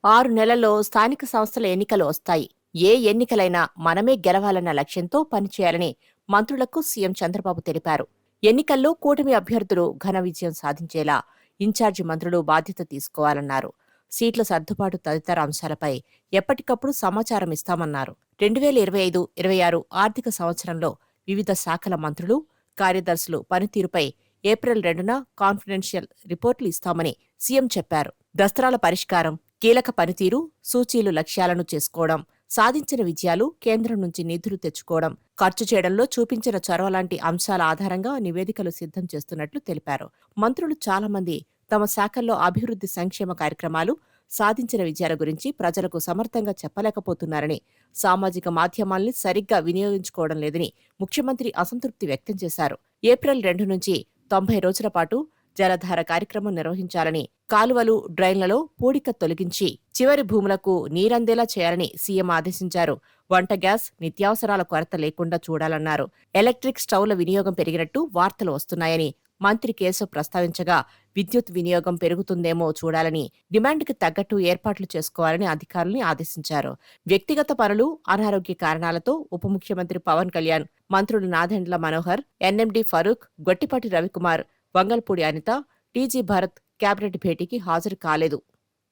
6 నెలల్లో స్థానిక సంస్థల ఎన్నికలు వస్తాయి. ఏ ఎన్నికలైనా మనమే గెలవాలన్న లక్ష్యంతో పనిచేయాలని మంత్రులకు సీఎం చంద్రబాబు తెలిపారు. ఎన్నికల్లో కూటమి అభ్యర్థులు ఘన విజయం సాధించేలా ఇన్ఛార్జి మంత్రులు బాధ్యత తీసుకోవాలన్నారు. సీట్ల సర్దుబాటు తదితర అంశాలపై ఎప్పటికప్పుడు సమాచారం ఇస్తామన్నారు. 2025-26 ఆర్థిక సంవత్సరంలో వివిధ శాఖల మంత్రులు, కార్యదర్శులు పనితీరుపై ఏప్రిల్ 2న కాన్ఫిడెన్షియల్ రిపోర్టులు ఇస్తామని సీఎం చెప్పారు. దస్త్రాల పరిష్కారం, కీలక పనితీరు, సూచీలు లక్ష్యాలను చేసుకోవడం, సాధించిన విజయాలు, కేంద్రం నుంచి నిధులు తెచ్చుకోవడం, ఖర్చు చేయడంలో చూపించిన చొరవ లాంటి అంశాల ఆధారంగా నివేదికలు సిద్ధం చేస్తున్నట్లు తెలిపారు. మంత్రులు చాలా మంది తమ శాఖల్లో అభివృద్ధి సంక్షేమ కార్యక్రమాలు, సాధించిన విజయాల గురించి ప్రజలకు సమర్థంగా చెప్పలేకపోతున్నారని, సామాజిక మాధ్యమాల్ని సరిగ్గా వినియోగించుకోవడం లేదని ముఖ్యమంత్రి అసంతృప్తి వ్యక్తం చేశారు. ఏప్రిల్ 2 నుంచి 90 రోజుల పాటు జలధార కార్యక్రమం నిర్వహించాలని, కాలువలు, డ్రైన్లలో పూడిక తొలగించి చివరి భూములకు నీరందేలా చేయాలని సీఎం ఆదేశించారు. వంట గ్యాస్, నిత్యావసరాల కొరత లేకుండా చూడాలన్నారు. ఎలక్ట్రిక్ స్టవ్ల వినియోగం పెరిగినట్టు వార్తలు వస్తున్నాయని మంత్రి కేశవ్ ప్రస్తావించగా, విద్యుత్ వినియోగం పెరుగుతుందేమో చూడాలని, డిమాండ్కి తగ్గట్టు ఏర్పాట్లు చేసుకోవాలని అధికారుల్ని ఆదేశించారు. వ్యక్తిగత పనులు, అనారోగ్య కారణాలతో ఉప ముఖ్యమంత్రి పవన్ కళ్యాణ్, మంత్రులు Nadendla Manohar, NMD Farooq, Gottipati Ravikumar, Vangalapudi Anitha, TG Bharath cabinet భేటీకి హాజరు కాలేదు.